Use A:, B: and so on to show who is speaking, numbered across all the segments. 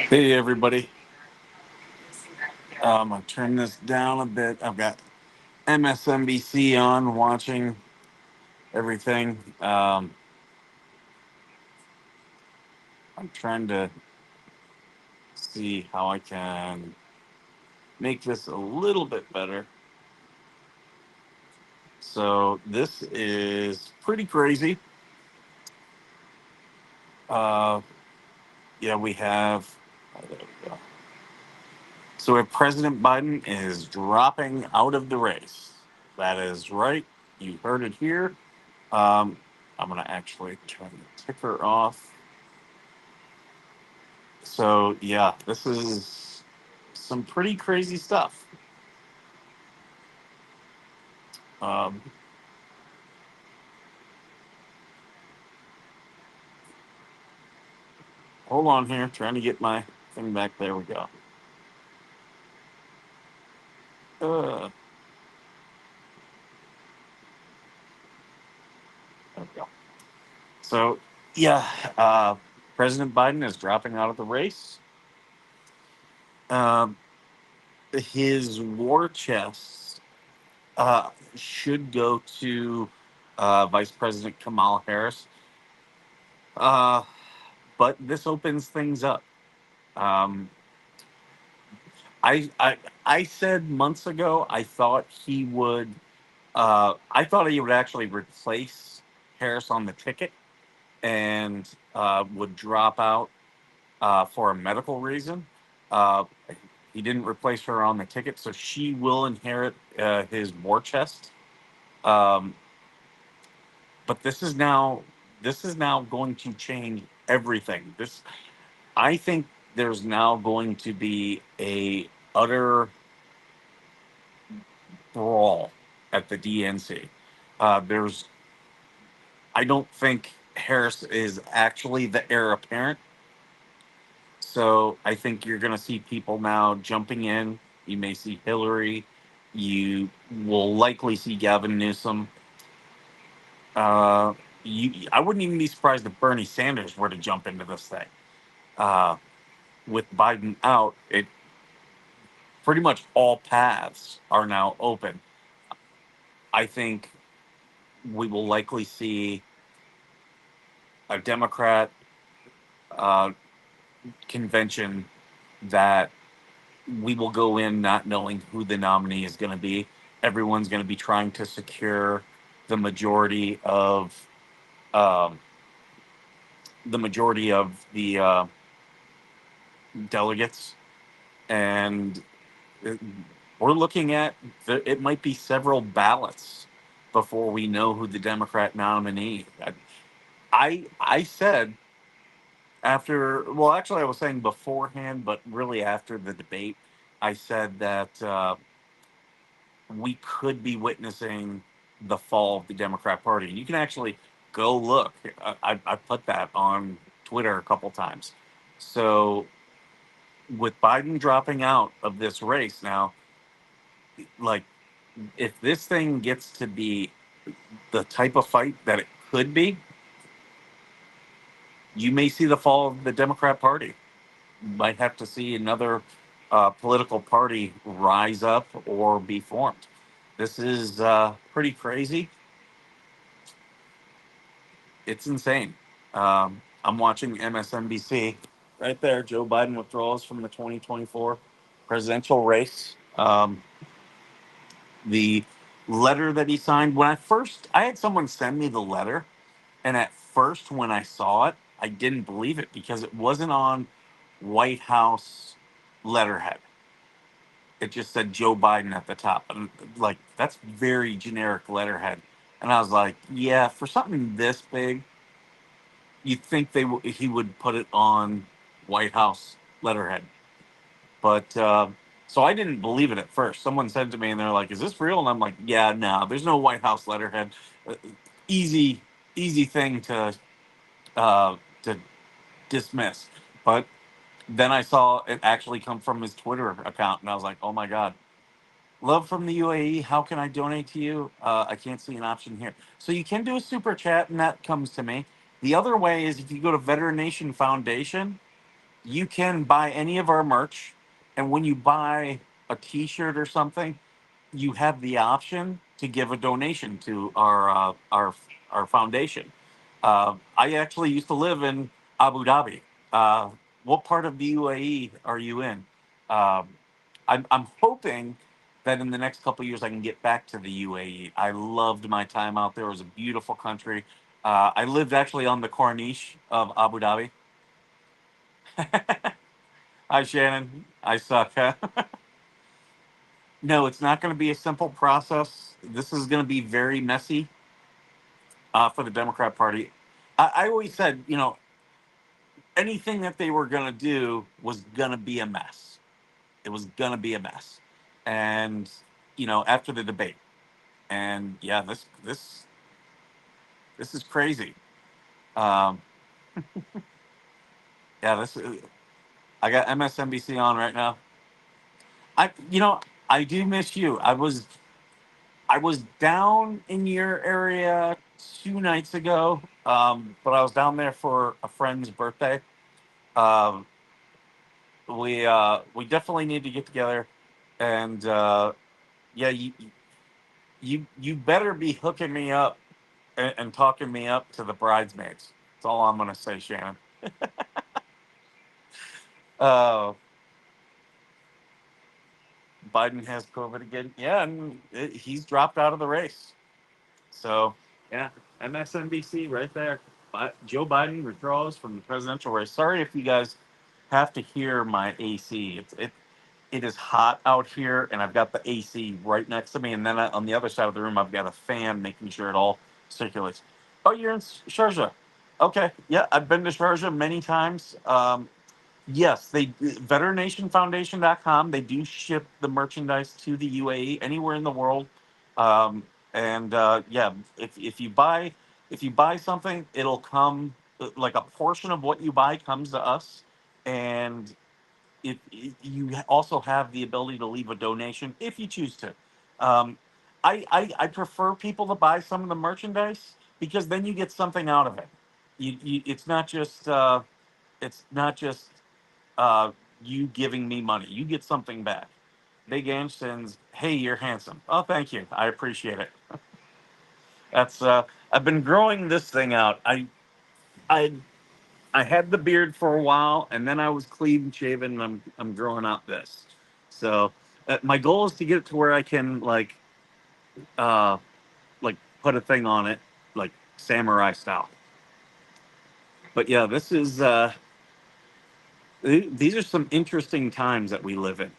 A: Hey, everybody. I'll turn this down a bit. I've got MSNBC on watching everything. I'm trying to see how I can make this a little bit better. So, this is pretty crazy. Uh, yeah, we have. There we go. So, if President Biden is dropping out of the race, that is right. You heard it here. Um, I'm going to actually turn the ticker off. So, yeah, this is some pretty crazy stuff. Um, Hold on here, trying to get my thing back. There we go. Uh, there we go. So, yeah, President Biden is dropping out of the race. Um, his war chest should go to Vice President Kamala Harris. Uh, but this opens things up. Um, I, I I said months ago I thought he would actually replace Harris on the ticket and would drop out for a medical reason. Uh, he didn't replace her on the ticket, so she will inherit his war chest. Um, but this is now going to change everything. This I think there's now going to be a utter brawl at the DNC. There's I don't think Harris is actually the heir apparent. So I think you're going to see people now jumping in. You may see Hillary. You will likely see Gavin Newsom. Uh, I wouldn't even be surprised if Bernie Sanders were to jump into this thing. Uh, with Biden out, it pretty much all paths are now open. I think we will likely see a Democrat uh, convention that we will go in not knowing who the nominee is going to be. Everyone's going to be trying to secure the majority of um, the delegates, and it- we're looking at it might be several ballots before we know who the Democrat nominee. I said after, well, actually, I was saying beforehand, but really after the debate, I said that. We could be witnessing the fall of the Democrat Party. And you can actually go look. I put that on Twitter a couple times. So with Biden dropping out of this race now, like if this thing gets to be the type of fight that it could be, you may see the fall of the Democrat Party. You might have to see another political party rise up or be formed. This is pretty crazy. It's insane. I'm watching MSNBC right there. Joe Biden withdrawals from the 2024 presidential race. The letter that he signed, I had someone send me the letter, and at first, when I saw it, I didn't believe it because it wasn't on White House letterhead. It just said Joe Biden at the top. And like, that's very generic letterhead. And I was like, yeah, for something this big, you'd think he would put it on White House letterhead, but so I didn't believe it at first. Someone said to me, and they're like, "Is this real?" And I'm like, "Yeah, no, there's no White House letterhead. Uh, easy, easy thing to dismiss." But then I saw it actually come from his Twitter account, and I was like, "Oh my god!" Love from the UAE. How can I donate to you? I can't see an option here. So you can do a super chat, and that comes to me. The other way is if you go to Veteran Nation Foundation, you can buy any of our merch, and when you buy a T-shirt or something, you have the option to give a donation to our foundation. I actually used to live in Abu Dhabi. Uh, what part of the UAE are you in? Um, I'm hoping that in the next couple of years I can get back to the UAE. I loved my time out there. It was a beautiful country. I lived actually on the Corniche of Abu Dhabi. Hi, Shannon. I suck. Huh? No, it's not going to be a simple process. This is going to be very messy for the Democrat Party. I always said, anything that they were going to do was going to be a mess. It was going to be a mess. And, after the debate. And yeah, this is crazy. Um, yeah, I got MSNBC on right now. I do miss you. I was down in your area 2 nights ago, but I was down there for a friend's birthday. Um, we definitely need to get together, and yeah, you better be hooking me up and talking me up to the bridesmaids. That's all I'm gonna say, Shannon. Uh, Biden has COVID again. Yeah, and he's dropped out of the race. So yeah, MSNBC right there. Joe Biden withdraws from the presidential race. Sorry if you guys have to hear my AC. It is hot out here, and I've got the AC right next to me, and then on the other side of the room, I've got a fan making sure it all circulates. Oh, you're in Sharjah. Okay, yeah, I've been to Sharjah many times. Yes, they veterannationfoundation.com. They do ship the merchandise to the UAE anywhere in the world. And yeah, if you buy something, it'll come like a portion of what you buy comes to us, and you also have the ability to leave a donation if you choose to. Um, I prefer people to buy some of the merchandise because then you get something out of it. It's not just uh, you giving me money. You get something back. Big Ange sends, "Hey, you're handsome." Oh, thank you. I appreciate it. That's I've been growing this thing out. I I had the beard for a while, and then I was clean shaven, and I'm growing out this. So my goal is to get it to where I can uh like put a thing on it, like samurai style. But yeah, these are some interesting times that we live in.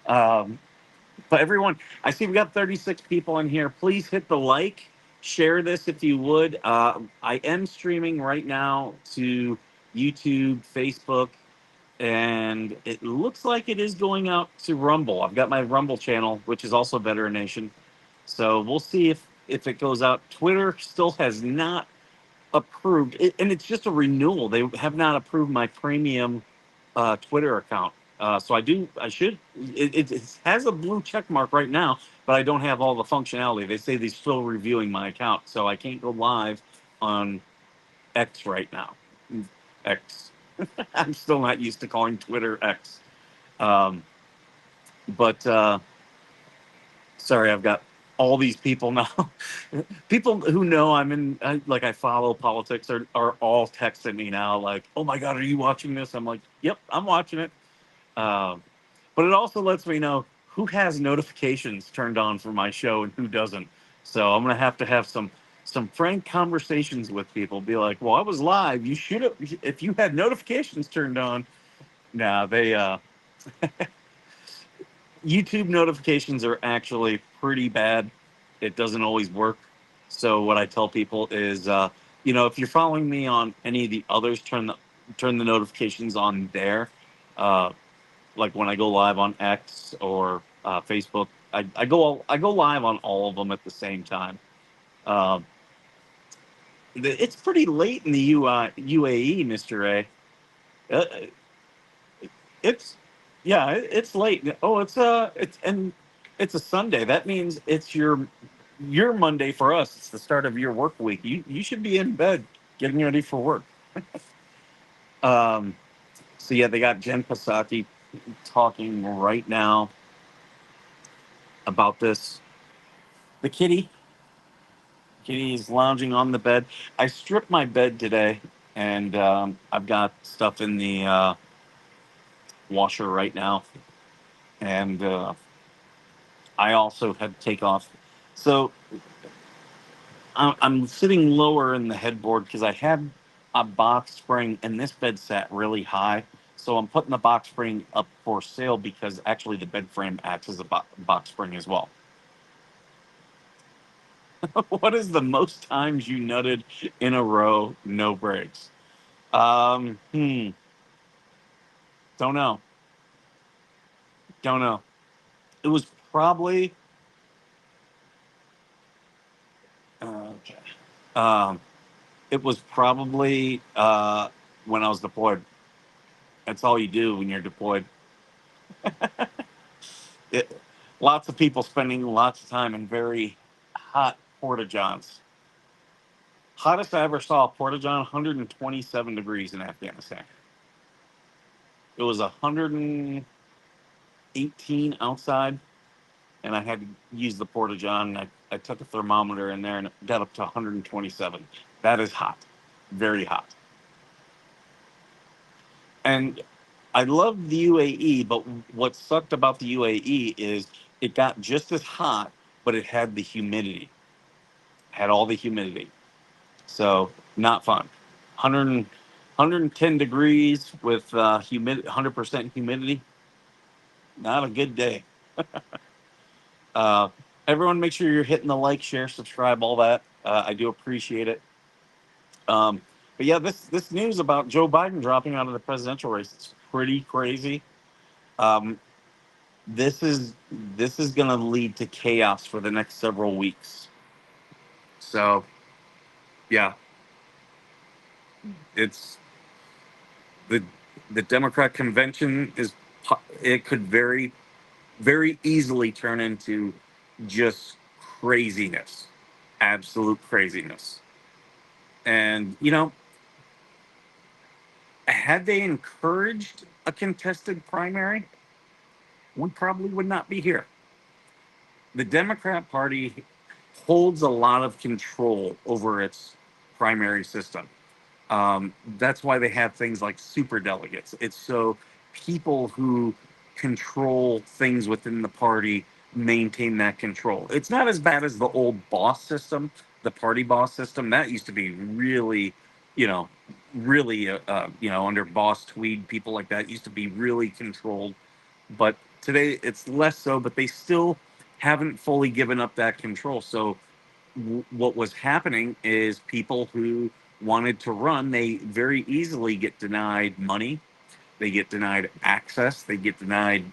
A: Um, But everyone, I see we got 36 people in here. Please hit the like, share this if you would. I am streaming right now to YouTube, Facebook, and it looks like it is going out to Rumble. I've got my Rumble channel, which is also Veteran Nation. So we'll see if it goes out. Twitter still has not approved, and it's just a renewal. They have not approved my premium Twitter account. So I should. It has a blue check mark right now, but I don't have all the functionality. They say they're still reviewing my account, so I can't go live on X right now. X. I'm still not used to calling Twitter X. Um, but sorry, I've got all these people now. People who know like I follow politics are all texting me now, like, "Oh my God, are you watching this?" I'm like, "Yep, I'm watching it." Um, but it also lets me know who has notifications turned on for my show and who doesn't. So I'm gonna have to have some frank conversations with people. Be like, "Well, I was live. You should have if you had notifications turned on." Nah, they YouTube notifications are actually pretty bad. It doesn't always work. So what I tell people is, if you're following me on any of the others, turn the notifications on there. Uh, like when I go live on X or Facebook, I go live on all of them at the same time. Um, it's pretty late in the UAE, Mister A. Uh, it's Yeah, it's late. Oh, it's a Sunday. That means it's your Monday for us. It's the start of your work week. You should be in bed getting ready for work. Um, so yeah, they got Jen Psaki talking right now about this. The kitty is lounging on the bed. I stripped my bed today, and I've got stuff in the washer right now, and I also had to take off. So I'm sitting lower in the headboard because I had a box spring, and this bed sat really high. So I'm putting the box spring up for sale because actually the bed frame acts as a box spring as well. What is the most times you nutted in a row, no breaks? Um, hmm, don't know. Don't know. It was probably okay. Um, it was probably when I was deployed. That's all you do when you're deployed. It, lots of people spending lots of time in very hot porta johns. Hottest I ever saw a porta john, 127 degrees in Afghanistan. It was 118 outside, and I had to use the porta john. I took a thermometer in there and it got up to 127. That is hot, very hot. And I love the UAE, but what sucked about the UAE is it got just as hot, but it had the humidity, had all the humidity. So not fun. 110 degrees with 100% humidity. Not a good day. Uh, everyone, make sure you're hitting the like, share, subscribe, all that. I do appreciate it. But yeah, this news about Joe Biden dropping out of the presidential race is pretty crazy. Um, this is this is going to lead to chaos for the next several weeks. So yeah, it's the the Democrat convention is it could very easily turn into just craziness, absolute craziness. And had they encouraged a contested primary, we probably would not be here. The Democrat Party holds a lot of control over its primary system. That's why they have things like super delegates. It's so people who control things within the party maintain that control. It's not as bad as the old boss system, the party boss system. That used to be really, you know, really, under Boss Tweed, people like that used to be really controlled. But today it's less so, but they still haven't fully given up that control. So what was happening is people who wanted to run, they very easily get denied money, they get denied access, they get denied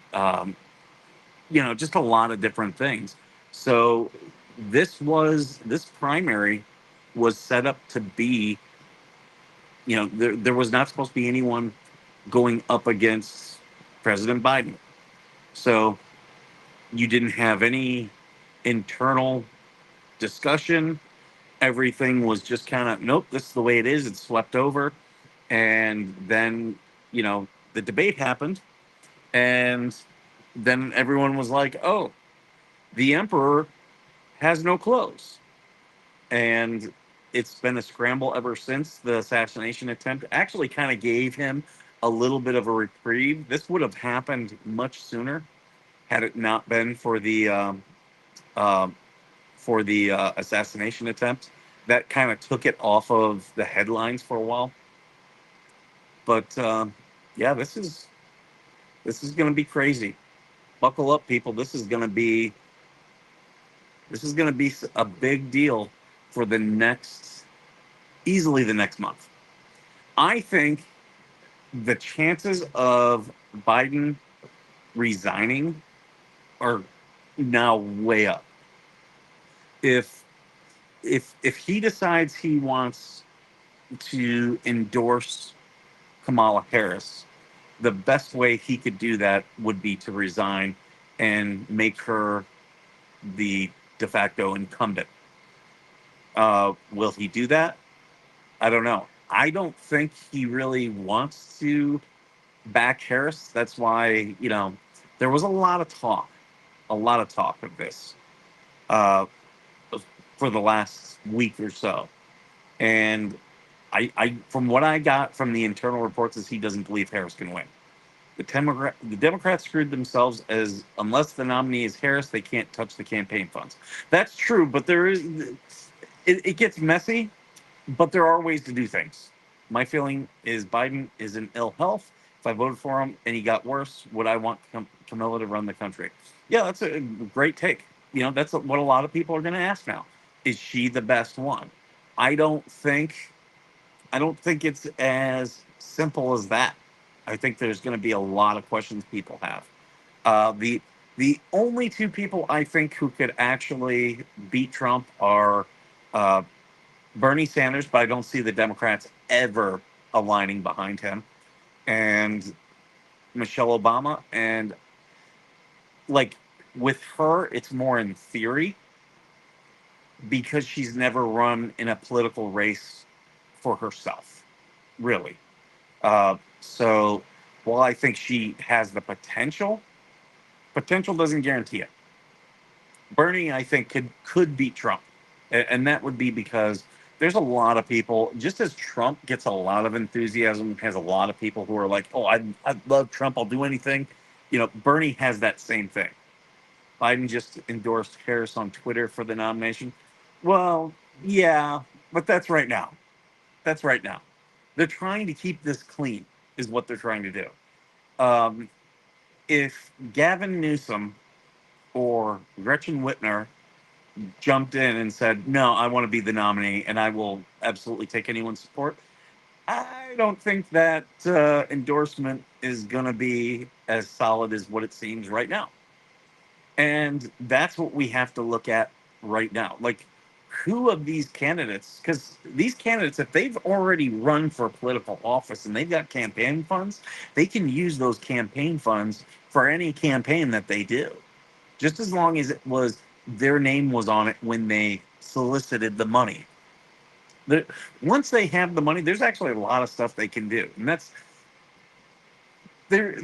A: just a lot of different things. So this primary was set up to be, there was not supposed to be anyone going up against President Biden. So you didn't have any internal discussion. Everything was just kind of, nope, this is the way it is. It's swept over. And then, the debate happened. And then everyone was like, oh, the emperor has no clothes. And it's been a scramble ever since. The assassination attempt actually kind of gave him a little bit of a reprieve. This would have happened much sooner had it not been uh, for the assassination attempt. That kind of took it off of the headlines for a while. But yeah, this is going to be crazy. Buckle up, people. This is going to be a big deal for the next, easily the next month. I think the chances of Biden resigning are now way up. If if he decides he wants to endorse Kamala Harris, the best way he could do that would be to resign and make her the de facto incumbent. Will he do that? I don't know. I don't think he really wants to back Harris. That's why, there was a lot of talk of this uh, for the last week or so. And from what I got from the internal reports, is he doesn't believe Harris can win. The Democrats screwed themselves, as unless the nominee is Harris, they can't touch the campaign funds. That's true, but it gets messy, but there are ways to do things. My feeling is Biden is in ill health. If I voted for him and he got worse, would I want Camilla to run the country? Yeah, that's a great take. That's what a lot of people are going to ask now. Is she the best one? I don't think I don't think it's as simple as that. I think there's going to be a lot of questions people have. The only two people I think who could actually beat Trump are uh, Bernie Sanders, but I don't see the Democrats ever aligning behind him, and Michelle Obama. And like with her, it's more in theory because she's never run in a political race for herself, really. So while I think she has the potential, potential doesn't guarantee it. Bernie, I think, could beat Trump, and that would be because there's a lot of people. Just as Trump gets a lot of enthusiasm, has a lot of people who are like, "Oh, I love Trump. I'll do anything." Bernie has that same thing. Biden just endorsed Harris on Twitter for the nomination. Well, yeah, but that's right now. That's right now. They're trying to keep this clean, is what they're trying to do. Um, if Gavin Newsom or Gretchen Whitmer jumped in and said, "No, I want to be the nominee and I will absolutely take anyone's support," I don't think that endorsement is going to be as solid as what it seems right now. And that's what we have to look at right now. Like, who of these candidates, because these candidates, if they've already run for political office and they've got campaign funds, they can use those campaign funds for any campaign that they do, just as long as it was their name was on it when they solicited the money. The, Once they have the money, there's actually a lot of stuff they can do, and that's there.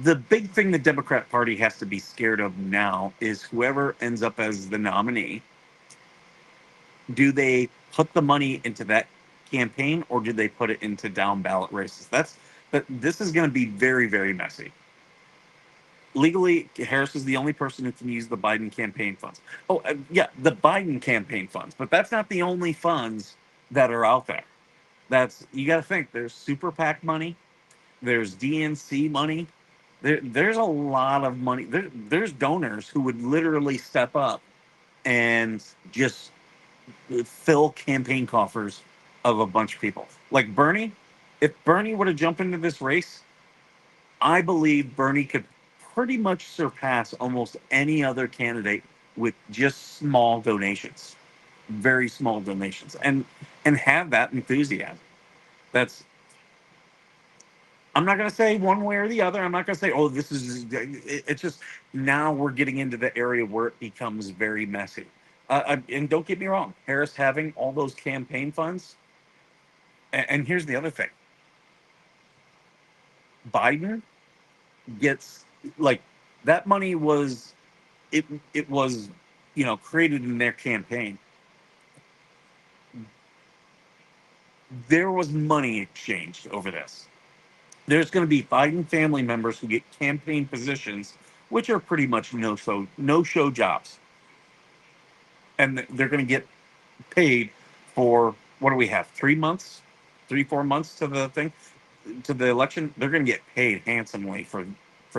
A: The big thing the Democrat Party has to be scared of now is whoever ends up as the nominee. Do they put the money into that campaign or do they put it into down ballot races? But this is going to be very, very messy. Legally, Harris is the only person who can use the Biden campaign funds. Oh, yeah, the Biden campaign funds, but that's not the only funds that are out there. You got to think. There's super PAC money. There's DNC money. There's a lot of money. There's donors who would literally step up and just fill campaign coffers of a bunch of people. Like Bernie, if Bernie were to jump into this race, I believe Bernie could pretty much surpass almost any other candidate with just small donations, very small donations, and have that enthusiasm. That's I'm not going to say one way or the other. I'm not going to say, oh, this is. It's just now we're getting into the area where it becomes very messy. And don't get me wrong, Harris having all those campaign funds. And here's the other thing: Biden gets like that money was it. It was created in their campaign. There was money exchanged over this. There's going to be Biden family members who get campaign positions, which are pretty much no show jobs, and they're going to get paid for what do we have? 3 months, 4 months to the thing, to the election. They're going to get paid handsomely for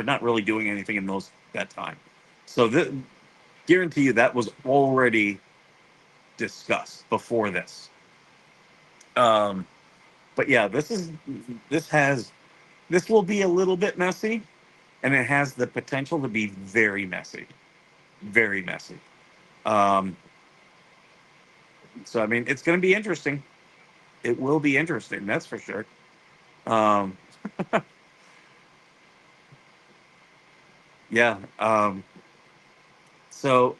A: not really doing anything in that time. So guarantee you that was already discussed before this. Um, but yeah, this has this will be a little bit messy, and it has the potential to be very messy, very messy. Um, so I mean, it's going to be interesting. It will be interesting, that's for sure. Um, Yeah. So,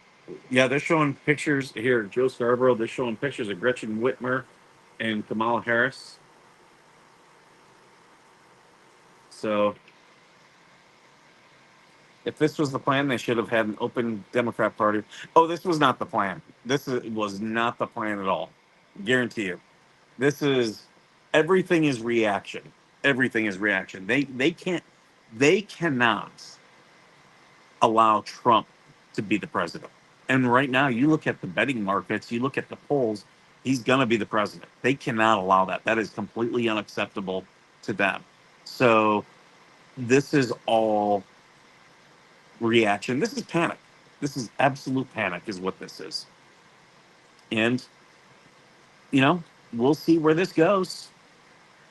A: yeah, they're showing pictures here. Joe Scarborough. They're showing pictures of Gretchen Whitmer and Kamala Harris. So, if this was the plan, they should have had an open Democrat Party. Oh, this was not the plan. Was not the plan at all. Guarantee you. This is everything is reaction. Everything is reaction. They cannot allow Trump to be the president. And right now, you look at the betting markets, you look at the polls, he's going to be the president. They cannot allow that. That is completely unacceptable to them. So this is all reaction. This is panic. This is absolute panic, is what this is. And, you know, we'll see where this goes.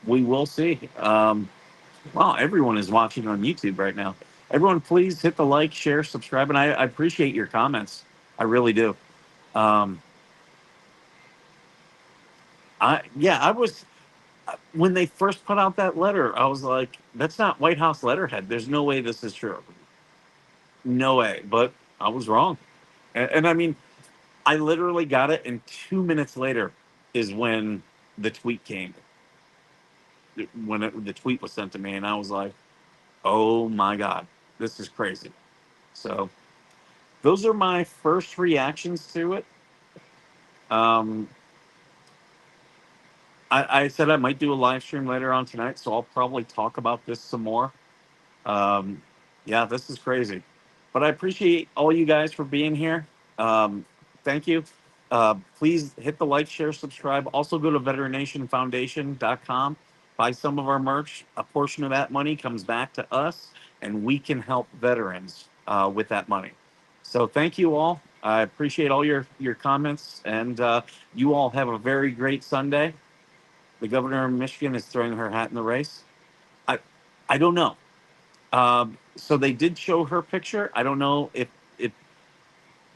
A: We will see. Wow, everyone is watching on YouTube right now. Everyone, please hit the like, share, subscribe, and I appreciate your comments. I really do. Um, I was when they first put out that letter, I was like, "That's not White House letterhead. There's no way this is true. No way." But I was wrong, and I mean, I literally got it, and 2 minutes later is when the tweet came. The tweet was sent to me, and I was like, "Oh my god, this is crazy." So those are my first reactions to it. Um, I said I might do a live stream later on tonight, so I'll probably talk about this some more. Um, yeah, this is crazy. But I appreciate all you guys for being here. Thank you. Please hit the like, share, subscribe. Also go to veteranationfoundation.com. Buy some of our merch. A portion of that money comes back to us, and we can help veterans with that money. So thank you all. I appreciate all your comments, and you all have a very great Sunday. The governor of Michigan is throwing her hat in the race. I I don't know. So they did show her picture. I don't know if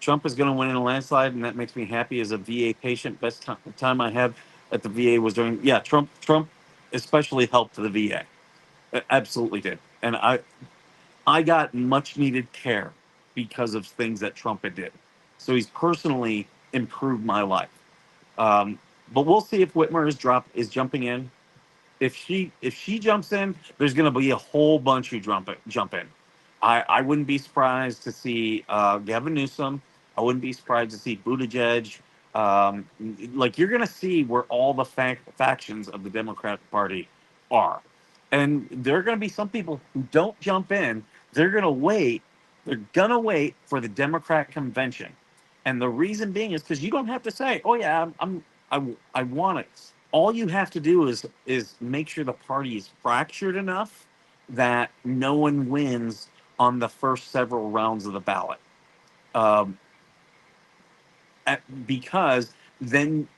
A: Trump is going to win in a landslide, and that makes me happy as a VA patient. Best time I had at the VA was during Trump especially helped the VA. Absolutely did, and I got much needed care because of things that Trump had did. So he's personally improved my life. Um, but we'll see if Whitmer is jumping in. If she jumps in, there's going to be a whole bunch who jump in. I wouldn't be surprised to see Gavin Newsom. I wouldn't be surprised to see Buttigieg. Like you're going to see where all the factions of the Democratic Party are, and there are going to be some people who don't jump in. They're going to wait. They're going to wait for the Democrat convention, and the reason being is because you don't have to say, "Oh yeah, I want it." All you have to do is make sure the party is fractured enough that no one wins on the first several rounds of the ballot, um, because then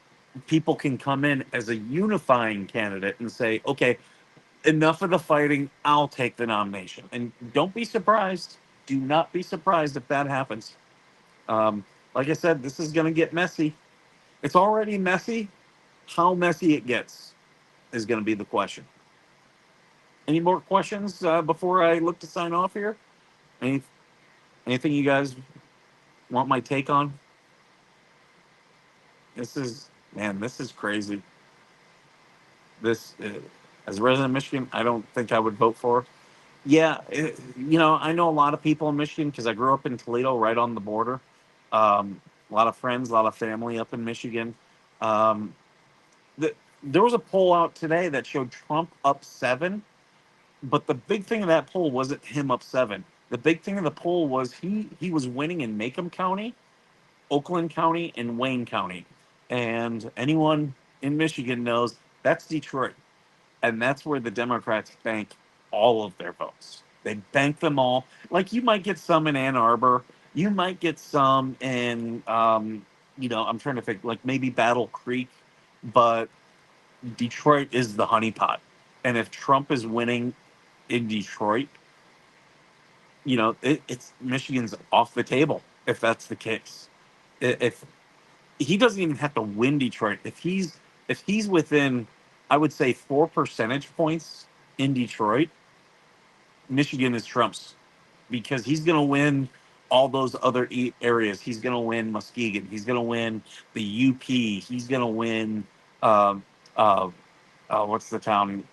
A: people can come in as a unifying candidate and say, okay, enough of the fighting, I'll take the nomination. And don't be surprised, do not be surprised if that happens. Like I said, this is going to get messy. It's already messy. How messy it gets is going to be the question. Any more questions before I look to sign off here? Any, anything you guys want my take on? This is Man, this is crazy. This As a resident of Michigan, I don't think I would vote for. Yeah, I know a lot of people in Michigan because I grew up in Toledo, right on the border. A lot of friends, a lot of family up in Michigan. Um, there was a poll out today that showed Trump up 7. But the big thing of that poll wasn't him up 7. The big thing of the poll was he was winning in Macomb County, Oakland County, and Wayne County. And anyone in Michigan knows that's Detroit. And that's where the Democrats bank all of their votes. They bank them all. Like you might get some in Ann Arbor. You might get some in, I'm trying to think, like maybe Battle Creek. But Detroit is the honeypot. And if Trump is winning in Detroit, it's Michigan's off the table if that's the case. If he doesn't even have to win Detroit, if he's within, I would say 4 percentage points in Detroit, Michigan is Trump's. because he's going to win all those other areas. He's going to win Muskegon. He's going to win the UP. He's going to win um, uh, what's the town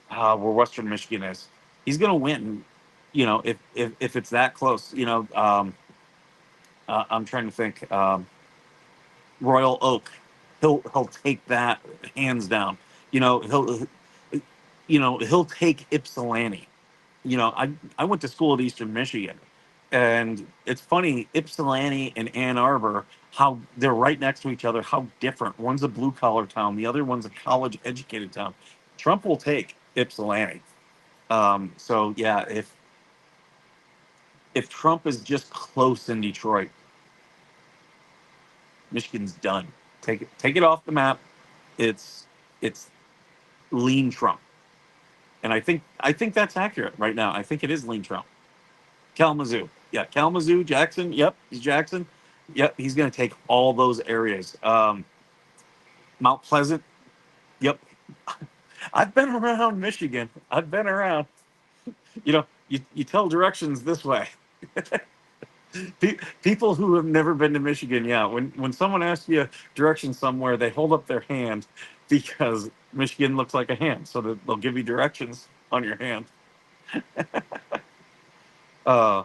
A: where Western Michigan is. He's going to win. If it's that close. I'm trying to think. Royal Oak. He'll take that hands down. You know he'll he'll take Ypsilanti. I went to school at Eastern Michigan, and it's funny, Ypsilanti and Ann Arbor, how they're right next to each other, how different. One's a blue collar town, the other one's a college educated town. Trump will take Ypsilanti. So yeah, if Trump is just close in Detroit, Michigan's done. Take it off the map. It's it's lean Trump, and I think that's accurate right now. I think it is lean Trump. Kalamazoo. Yeah, Kalamazoo, Jackson. Yep, he's Jackson. Yep, he's going to take all those areas. Mount Pleasant. Yep. I've been around Michigan. I've been around. You tell directions this way. People who have never been to Michigan, yeah, when someone asks you directions somewhere, they hold up their hand because Michigan looks like a hand, so that they'll give you directions on your hand. Uh,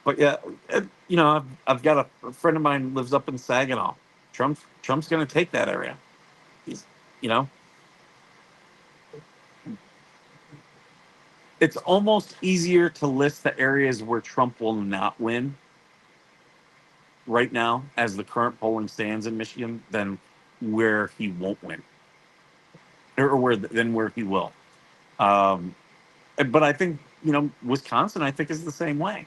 A: but yeah, I've got a friend of mine lives up in Saginaw. Trump's going to take that area. He's, you know, it's almost easier to list the areas where Trump will not win right now, as the current polling stands in Michigan, than where he won't win, or where he will. Um, but I think Wisconsin, I think, is the same way.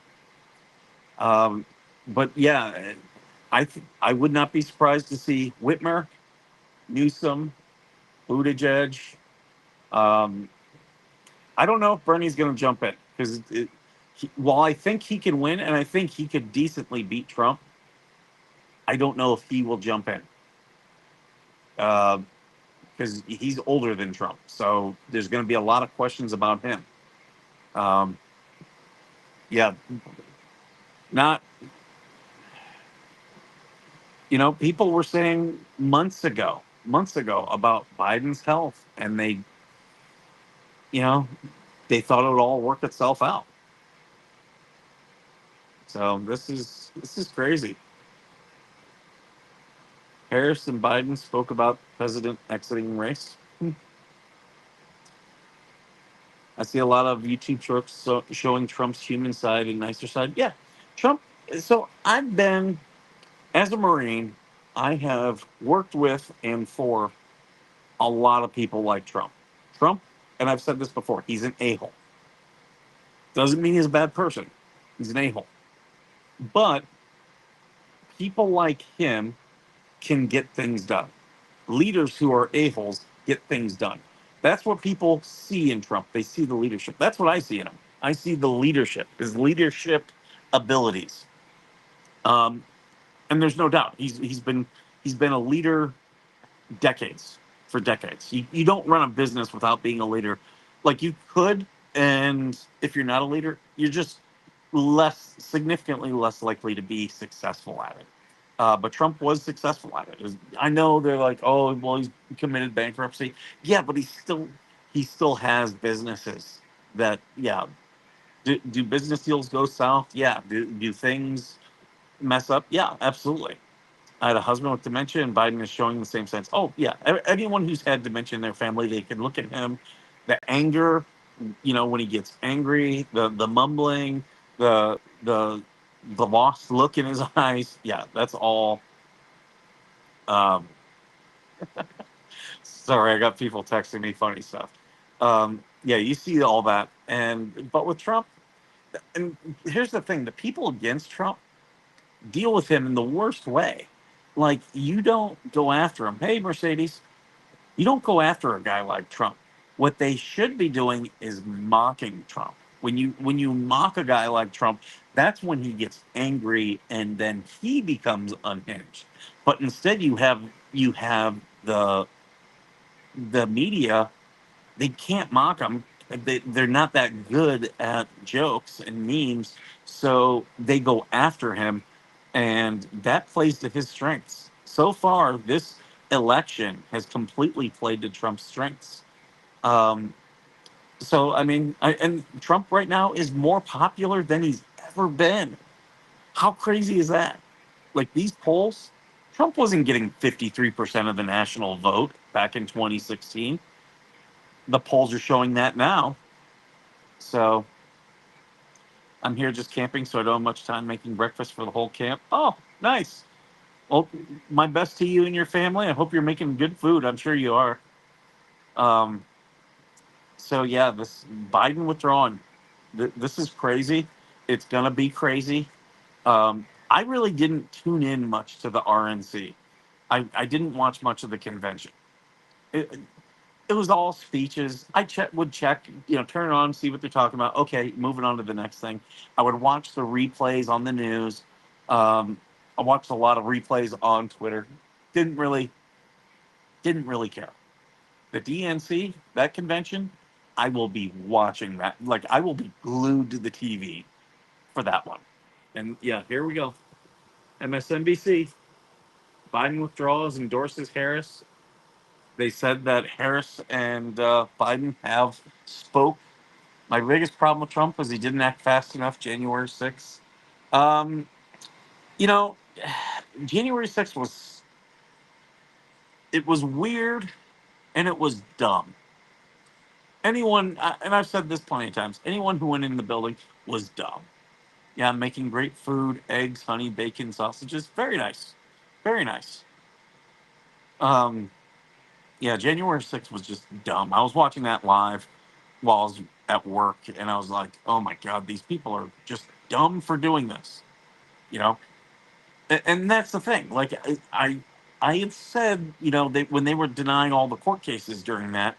A: Um, but yeah, I would not be surprised to see Whitmer, Newsom, Buttigieg. Um, I don't know if Bernie's going to jump in, because while I think he can win and I think he could decently beat Trump, I don't know if he will jump in, because he's older than Trump. So there's going to be a lot of questions about him. Um, yeah, not people were saying months ago about Biden's health, and you know they thought it would all work itself out. So this is crazy. Harris and Biden spoke about president exiting race. I see a lot of YouTube shorts showing Trump's human side and nicer side. Yeah, Trump. So I've been, as a Marine, I have worked with and for a lot of people like Trump. Trump, and I've said this before, he's an a-hole. Doesn't mean he's a bad person. He's an a-hole. But people like him can get things done. Leaders who are a-holes get things done. That's what people see in Trump. They see the leadership. That's what I see in him. I see the leadership, his leadership abilities. Um, and there's no doubt he's been a leader for decades. You don't run a business without being a leader. Like, you could, and if you're not a leader, you're just significantly less likely to be successful at it. But Trump was successful at it. I know they're like, oh, well, he's committed bankruptcy. Yeah, but he still has businesses that, yeah. Do business deals go south? Yeah. Do things mess up? Yeah, absolutely. I had a husband with dementia, and Biden is showing the same sense. Oh, yeah. Anyone who's had dementia in their family, they can look at him. The anger, when he gets angry, the mumbling, the the lost look in his eyes. Yeah, that's all. Um, Sorry, I got people texting me funny stuff. Yeah, you see all that, but with Trump, and here's the thing: the people against Trump deal with him in the worst way. Like, you don't go after him. Hey, Mercedes, you don't go after a guy like Trump. What they should be doing is mocking Trump. When you mock a guy like Trump, that's when he gets angry and then he becomes unhinged. But instead, you have the media. They can't mock him. they're not that good at jokes and memes, so they go after him, and that plays to his strengths. So far, this election has completely played to Trump's strengths. Um, so I mean, and Trump right now is more popular than he's ever been. How crazy is that? Like these polls, Trump wasn't getting 53% of the national vote back in 2016. The polls are showing that now. So I'm here just camping, so I don't have much time making breakfast for the whole camp. Oh, nice. Well, my best to you and your family. I hope you're making good food. I'm sure you are. Um, so yeah, this Biden withdrawing, this is crazy. It's gonna be crazy. I really didn't tune in much to the RNC. I didn't watch much of the convention. It, it was all speeches. Would check, turn it on, see what they're talking about. Okay, moving on to the next thing. I would watch the replays on the news. Um, I watched a lot of replays on Twitter. Didn't really, didn't really care. The DNC, that convention, I will be watching that. Like I will be glued to the TV for that one. And yeah, here we go. MSNBC. Biden withdraws, endorses Harris. They said that Harris and Biden have spoke. My biggest problem with Trump was he didn't act fast enough January 6th. Um, you know, January 6th was it was weird and it was dumb. And I've said this plenty of times, anyone who went in the building was dumb. Yeah, making great food, eggs, honey, bacon, sausages, very nice, very nice. Um, yeah, January 6th was just dumb. I was watching that live while I was at work, and I was like, "Oh my god, these people are just dumb for doing this." You know, and that's the thing. Like I had said, when they were denying all the court cases during that,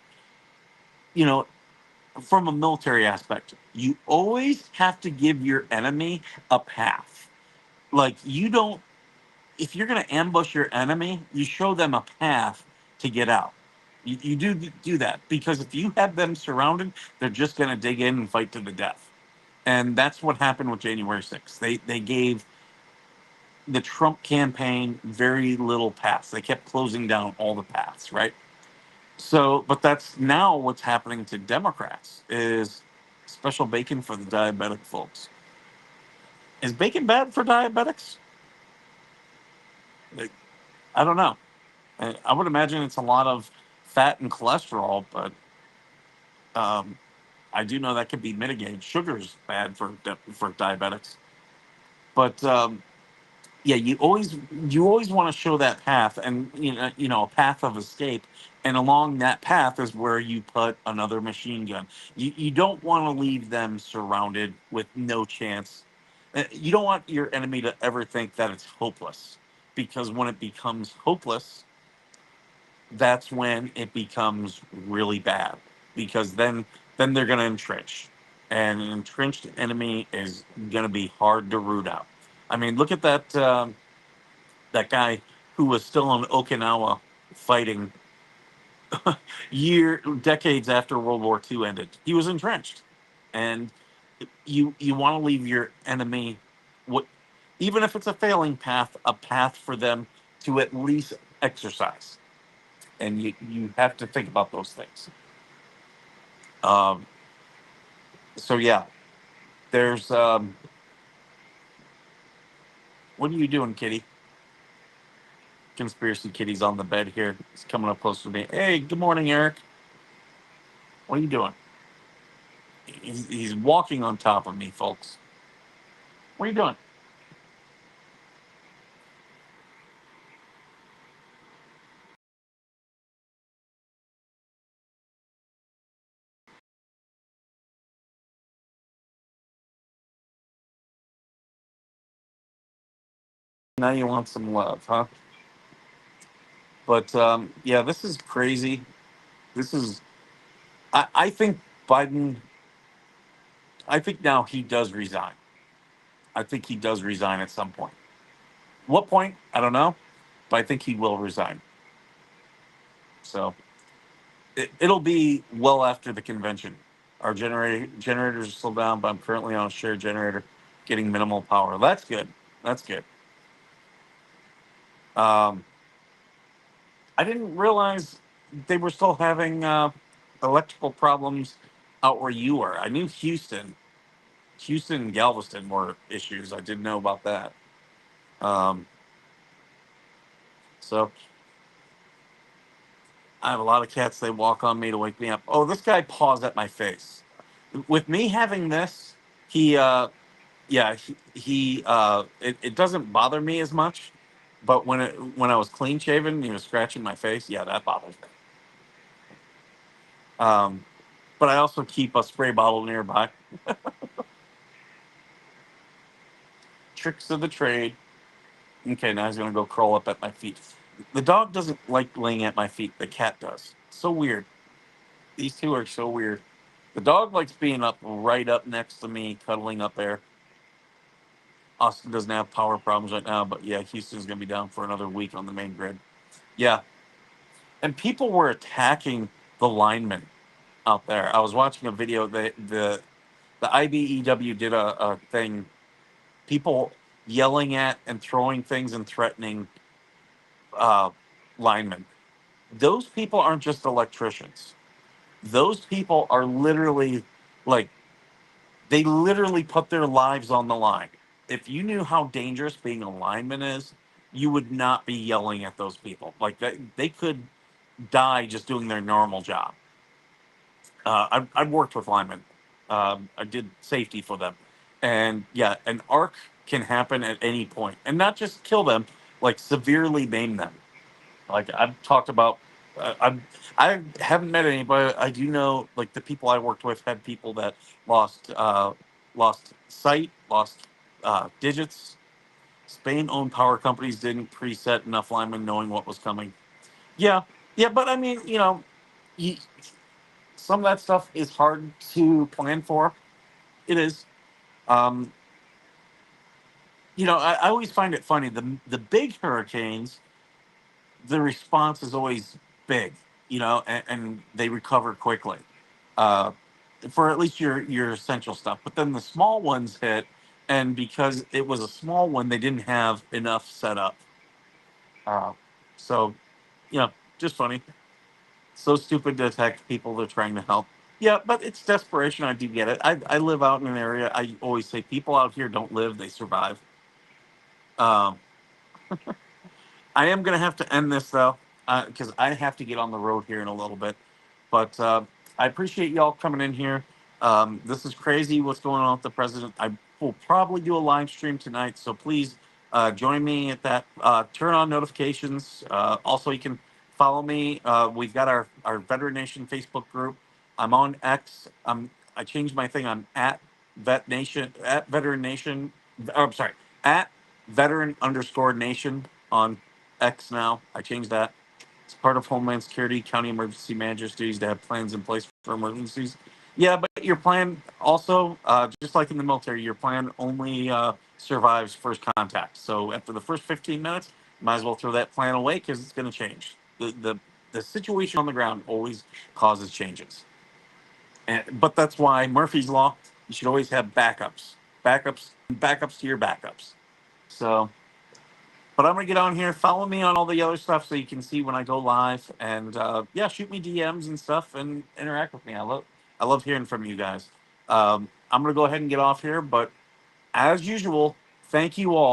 A: you know, from a military aspect, you always have to give your enemy a path. Like you don't, if you're going to ambush your enemy, you show them a path to get out. You do that because if you have them surrounded, they're just going to dig in and fight to the death. And that's what happened with January 6th. They gave the Trump campaign very little paths. They kept closing down all the paths, right? So, but that's now what's happening to Democrats is special bacon for the diabetic folks. Is bacon bad for diabetics? Like, I don't know. I would imagine it's a lot of fat and cholesterol, but um, I do know that can be mitigated. Sugar's bad for diabetics, but yeah, you always want to show that path, and a path of escape, and along that path is where you put another machine gun. You don't want to leave them surrounded with no chance. You don't want your enemy to ever think that it's hopeless, because when it becomes hopeless, that's when it becomes really bad, because then they're going to entrench, and an entrenched enemy is going to be hard to root out. I mean, look at that guy who was still on Okinawa fighting decades after World War II ended. He was entrenched, and you want to leave your enemy what, even if it's a failing path, a path for them to at least exercise. And you have to think about those things. Um, so yeah, there's what are you doing, Kitty? Conspiracy Kitty's on the bed here. He's coming up close to me. Hey, good morning, Eric. What are you doing? He's walking on top of me, folks. What are you doing? Now you want some love, huh? But yeah, this is crazy. This is. I think Biden. I think now he does resign. I think he does resign at some point. What point? I don't know, but I think he will resign. So it'll be well after the convention. Our generators are still down, but I'm currently on a shared generator, getting minimal power. That's good. That's good. Um, I didn't realize they were still having electrical problems out where you were. I knew Houston and Galveston were issues. I didn't know about that. Um, so I have a lot of cats. They walk on me to wake me up. Oh, this guy paws at my face. With me having this, he, yeah, it doesn't bother me as much. But when I was clean shaven, he was scratching my face. Yeah, that bothers me. Um, but I also keep a spray bottle nearby. Tricks of the trade. Okay, now he's gonna go crawl up at my feet. The dog doesn't like laying at my feet. The cat does. So weird. These two are so weird. The dog likes being up right up next to me, cuddling up there. Austin doesn't have power problems right now, but yeah, Houston's gonna be down for another week on the main grid. Yeah, and people were attacking the linemen out there. I was watching a video. The IBEW did a thing. People yelling at and throwing things and threatening uh, linemen. Those people aren't just electricians. Those people are literally like they literally put their lives on the line. If you knew how dangerous being a lineman is, you would not be yelling at those people. Like they could die just doing their normal job. I've worked with linemen. I did safety for them, and yeah, an arc can happen at any point, and not just kill them, like severely maim them. Like I've talked about, I haven't met anybody. I do know, like the people I worked with had people that lost lost sight, lost digits. Spain-owned power companies didn't preset enough linemen knowing what was coming. Yeah, yeah, but I mean, you, some of that stuff is hard to plan for. It is. Um, I always find it funny. The big hurricanes, the response is always big, and they recover quickly, uh, for at least your essential stuff. But then the small ones hit, and because it was a small one, they didn't have enough set up. Uh, so, just funny. So stupid to attack people they're trying to help. Yeah, but it's desperation. I do get it. I live out in an area. I always say people out here don't live; they survive. Um, I am going to have to end this though, because I have to get on the road here in a little bit. But I appreciate y'all coming in here. This is crazy what's going on with the president. I will probably do a live stream tonight, so please join me at that. Turn on notifications. Also, you can follow me. We've got our Veteran Nation Facebook group. I'm on X. I changed my thing. I'm at Vet Nation at Veteran Nation. Oh, I'm sorry, at Veteran underscore Nation on X now. I changed that. It's part of Homeland Security. County emergency managers' duties to have plans in place for emergencies. Yeah, but your plan also, just like in the military, your plan only survives first contact. So after the first 15 minutes, you might as well throw that plan away because it's going to change. The situation on the ground always causes changes. But that's why Murphy's Law, you should always have backups to your backups. So, but I'm gonna get on here. Follow me on all the other stuff so you can see when I go live, and yeah, shoot me DMs and stuff and interact with me. I love hearing from you guys. I'm gonna go ahead and get off here, but as usual, thank you all.